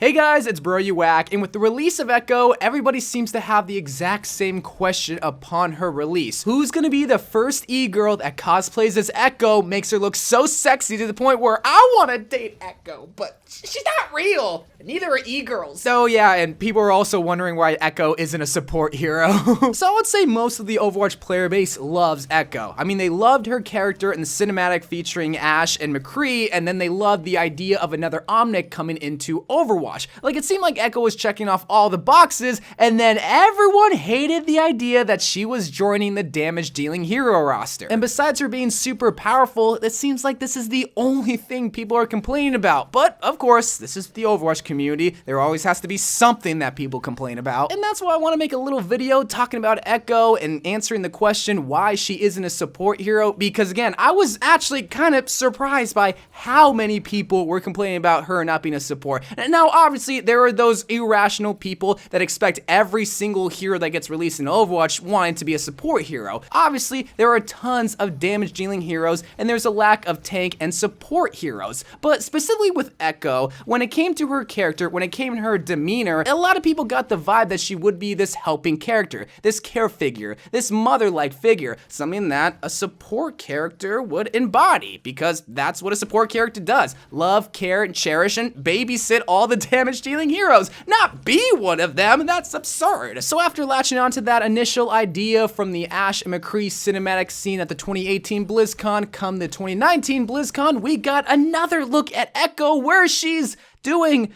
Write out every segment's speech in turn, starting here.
Hey guys, it's YOU WACK, and with the release of Echo, everybody seems to have the exact same question upon her release. Who's gonna be the first e-girl that cosplays as Echo, makes her look so sexy to the point where I wanna date Echo, but she's not real. Neither are e-girls. So yeah, and people are also wondering why Echo isn't a support hero. So I would say most of the Overwatch player base loves Echo. I mean, they loved her character in the cinematic featuring Ashe and McCree, and then they loved the idea of another Omnic coming into Overwatch. Like, it seemed like Echo was checking off all the boxes, and then everyone hated the idea that she was joining the damage-dealing hero roster. And besides her being super powerful, it seems like this is the only thing people are complaining about. But, of course, this is the Overwatch community. There always has to be something that people complain about. And that's why I want to make a little video talking about Echo and answering the question why she isn't a support hero. Because, again, I was actually kind of surprised by how many people were complaining about her not being a support. And now, obviously, there are those irrational people that expect every single hero that gets released in Overwatch wanting to be a support hero. Obviously, there are tons of damage-dealing heroes, and there's a lack of tank and support heroes. But specifically with Echo, when it came to her character, when it came to her demeanor, a lot of people got the vibe that she would be this helping character, this care figure, this mother-like figure, something that a support character would embody, because that's what a support character does. Love, care, and cherish, and babysit all the damage-dealing heroes, not be one of them. That's absurd. So after latching onto that initial idea from the Ashe and McCree cinematic scene at the 2018 BlizzCon, come the 2019 BlizzCon, we got another look at Echo where she's doing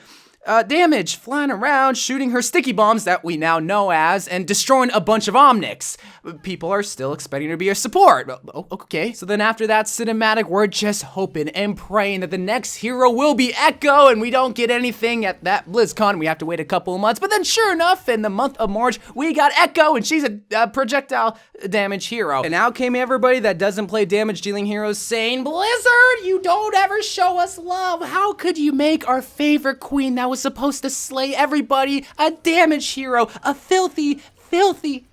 damage, flying around, shooting her sticky bombs that we now know as, and destroying a bunch of Omnics. People are still expecting her to be a support. Okay. So then after that cinematic, we're just hoping and praying that the next hero will be Echo, and we don't get anything at that BlizzCon. We have to wait a couple of months. But then sure enough, in the month of March, we got Echo, and she's a projectile damage hero. And out came everybody that doesn't play damage dealing heroes saying, Blizzard, you don't ever show us love. How could you make our favorite queen that was supposed to slay everybody a damage hero, a filthy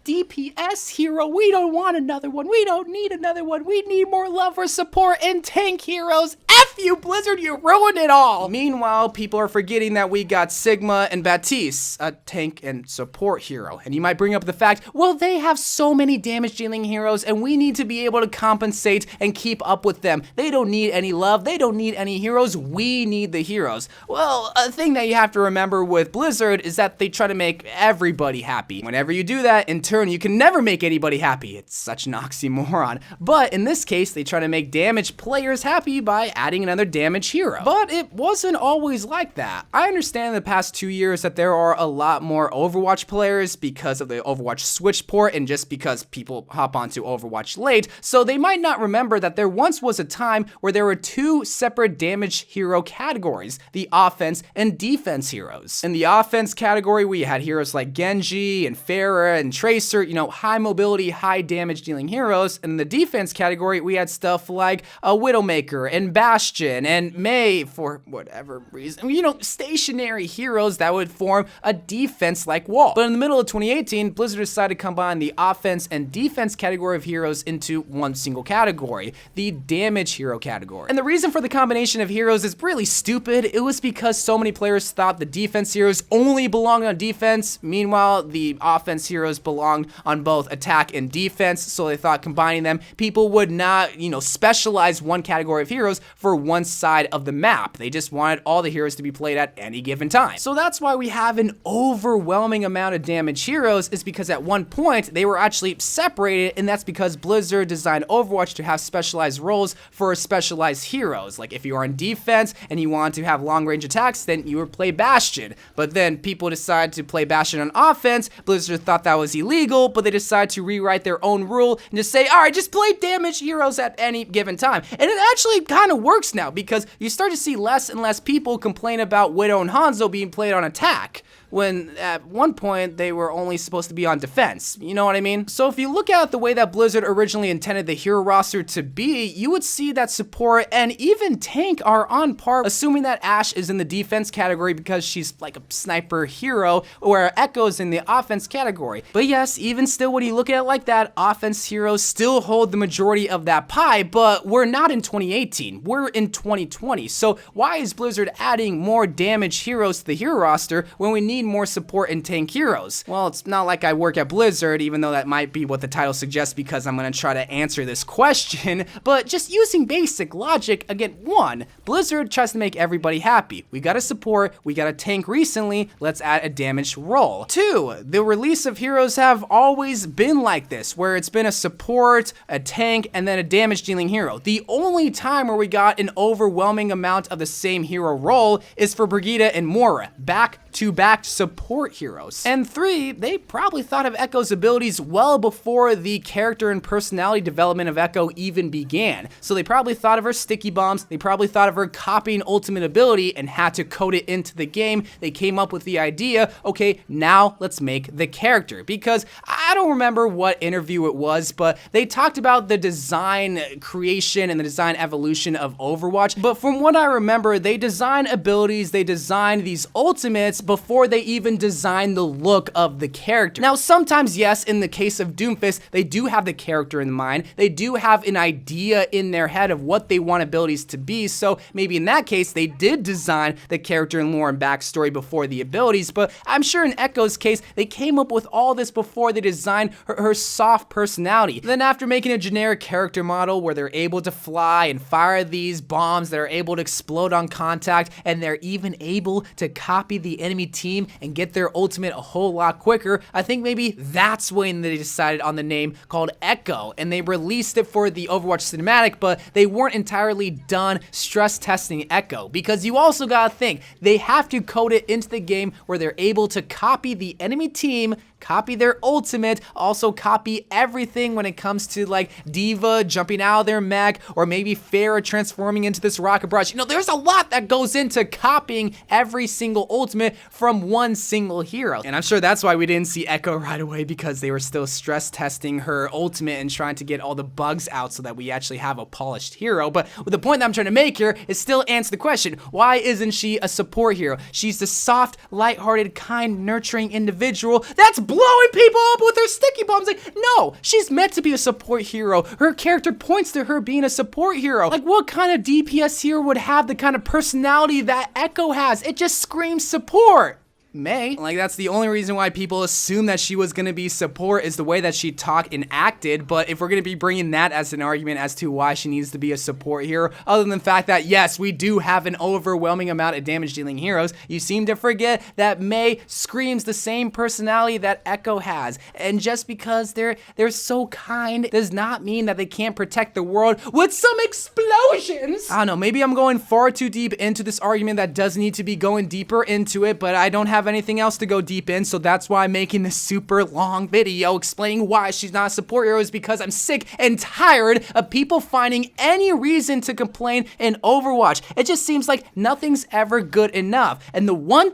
DPS hero? We don't want another one. We don't need another one. We need more love for support and tank heroes. F you, Blizzard, you ruined it all. Meanwhile, people are forgetting that we got Sigma and Baptiste, a tank and support hero. And you might bring up the fact, well, they have so many damage dealing heroes and we need to be able to compensate and keep up with them. They don't need any love. They don't need any heroes. We need the heroes. Well, a thing that you have to remember with Blizzard is that they try to make everybody happy. Whenever you do that, in turn, you can never make anybody happy. It's such an oxymoron. But in this case, they try to make damage players happy by adding another damage hero. But it wasn't always like that. I understand in the past 2 years that there are a lot more Overwatch players because of the Overwatch Switch port and just because people hop onto Overwatch late, so they might not remember that there once was a time where there were two separate damage hero categories, the offense and defense heroes. In the offense category, we had heroes like Genji and Pharah and Tracer, you know, high mobility, high damage dealing heroes. And in the defense category, we had stuff like a Widowmaker and Bastion and Mei, for whatever reason, you know, stationary heroes that would form a defense-like wall. But in the middle of 2018, Blizzard decided to combine the offense and defense category of heroes into one single category, the damage hero category. And the reason for the combination of heroes is really stupid. It was because so many players thought the defense heroes only belonged on defense. Meanwhile, the offense heroes belonged on both attack and defense, so they thought combining them, people would not, you know, specialize one category of heroes for one side of the map. They just wanted all the heroes to be played at any given time. So that's why we have an overwhelming amount of damage heroes, is because at one point they were actually separated, and that's because Blizzard designed Overwatch to have specialized roles for specialized heroes. Like if you are in defense and you want to have long range attacks, then you would play Bastion. But then people decided to play Bastion on offense. Blizzard thought that was illegal, but they decided to rewrite their own rule and just say, all right, just play damage heroes at any given time. And it actually kind of works now, because you start to see less and less people complain about Widow and Hanzo being played on attack. when at one point they were only supposed to be on defense. You know what I mean? So if you look at the way that Blizzard originally intended the hero roster to be, you would see that support and even tank are on par, assuming that Ashe is in the defense category because she's like a sniper hero, where Echo's in the offense category. But yes, even still, when you look at it like that, offense heroes still hold the majority of that pie, but we're not in 2018, we're in 2020. So why is Blizzard adding more damage heroes to the hero roster when we need more support and tank heroes? Well, it's not like I work at Blizzard, even though that might be what the title suggests, because I'm gonna try to answer this question, but just using basic logic, again, one, Blizzard tries to make everybody happy. We got a support, we got a tank recently, let's add a damage role. Two, the release of heroes have always been like this, where it's been a support, a tank, and then a damage dealing hero. The only time where we got an overwhelming amount of the same hero role is for Brigitte and Moira, back-to-back support heroes. And three, they probably thought of Echo's abilities well before the character and personality development of Echo even began. So they probably thought of her sticky bombs, they probably thought of her copying ultimate ability and had to code it into the game. They came up with the idea, okay, now let's make the character. Because I don't remember what interview it was, but they talked about the design creation and the design evolution of Overwatch. But from what I remember, they design abilities, they design these ultimates before they even design the look of the character. Now, sometimes, yes, in the case of Doomfist, they do have the character in mind. They do have an idea in their head of what they want abilities to be. So maybe in that case, they did design the character and lore and backstory before the abilities. But I'm sure in Echo's case, they came up with all this before they designed her soft personality. Then after making a generic character model where they're able to fly and fire these bombs that are able to explode on contact, and they're even able to copy the enemy team and get their ultimate a whole lot quicker, I think maybe that's when they decided on the name called Echo, and they released it for the Overwatch cinematic, but they weren't entirely done stress testing Echo, because you also gotta think, they have to code it into the game where they're able to copy the enemy team, copy their ultimate, also copy everything when it comes to like D.Va jumping out of their mech, or maybe Pharah transforming into this rocket barrage. You know, there's a lot that goes into copying every single ultimate from one single hero. And I'm sure that's why we didn't see Echo right away, because they were still stress testing her ultimate and trying to get all the bugs out so that we actually have a polished hero. But the point that I'm trying to make here is still answer the question, why isn't she a support hero? She's the soft, lighthearted, kind, nurturing individual that's blowing people up with her sticky bombs. Like, no, she's meant to be a support hero. Her character points to her being a support hero. Like, what kind of DPS hero would have the kind of personality that Echo has? It just screams support. May. Like, that's the only reason why people assume that she was gonna be support, is the way that she talked and acted. But if we're gonna be bringing that as an argument as to why she needs to be a support hero, other than the fact that yes, we do have an overwhelming amount of damage dealing heroes, you seem to forget that May screams the same personality that Echo has. And just because they're so kind does not mean that they can't protect the world with some explosions. I don't know, maybe I'm going far too deep into this argument that does need to be going deeper into it, but I don't have anything else to go deep in, so that's why I'm making this super long video explaining why she's not a support hero, is because I'm sick and tired of people finding any reason to complain in Overwatch. It just seems like nothing's ever good enough. And the one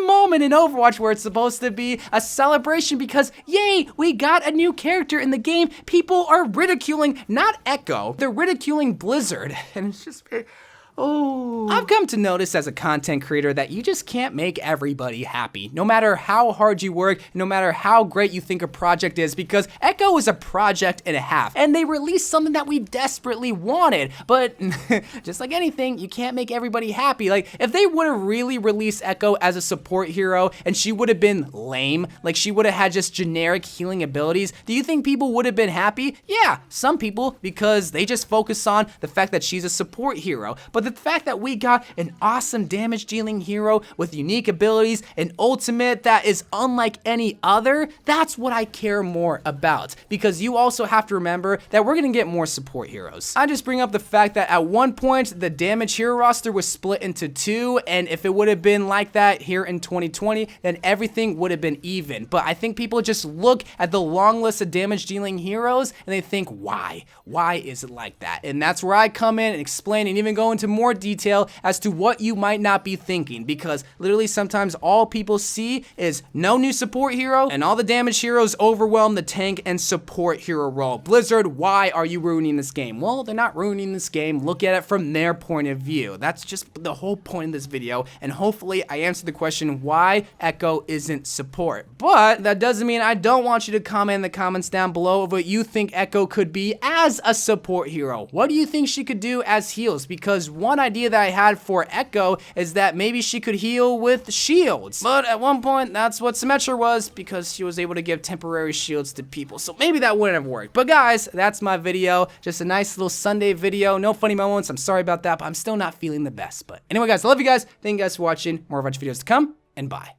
moment in Overwatch where it's supposed to be a celebration because, yay, we got a new character in the game, people are ridiculing, not Echo, they're ridiculing Blizzard. And it's just... oh. I've come to notice as a content creator that you just can't make everybody happy, no matter how hard you work, no matter how great you think a project is, because Echo is a project and a half, and they released something that we desperately wanted. But just like anything, you can't make everybody happy. Like, if they would have really released Echo as a support hero and she would have been lame, like she would have had just generic healing abilities, do you think people would have been happy? Yeah, some people, because they just focus on the fact that she's a support hero. But the fact that we got an awesome damage dealing hero with unique abilities, an ultimate that is unlike any other, that's what I care more about, because you also have to remember that we're gonna get more support heroes. I just bring up the fact that at one point the damage hero roster was split into two, and if it would have been like that here in 2020, then everything would have been even. But I think people just look at the long list of damage dealing heroes and they think, why is it like that? And that's where I come in and explain and even go into more detail as to what you might not be thinking, because literally sometimes all people see is no new support hero and all the damage heroes overwhelm the tank and support hero role. Blizzard, why are you ruining this game? Well, they're not ruining this game. Look at it from their point of view. That's just the whole point of this video, and hopefully I answered the question why Echo isn't support. But that doesn't mean I don't want you to comment in the comments down below of what you think Echo could be as a support hero. What do you think she could do as heals? Because one idea that I had for Echo is that maybe she could heal with shields. But at one point, that's what Symmetra was, because she was able to give temporary shields to people. So maybe that wouldn't have worked. But guys, that's my video. Just a nice little Sunday video. No funny moments. I'm sorry about that, but I'm still not feeling the best. But anyway, guys, I love you guys. Thank you guys for watching. More Overwatch videos to come, and bye.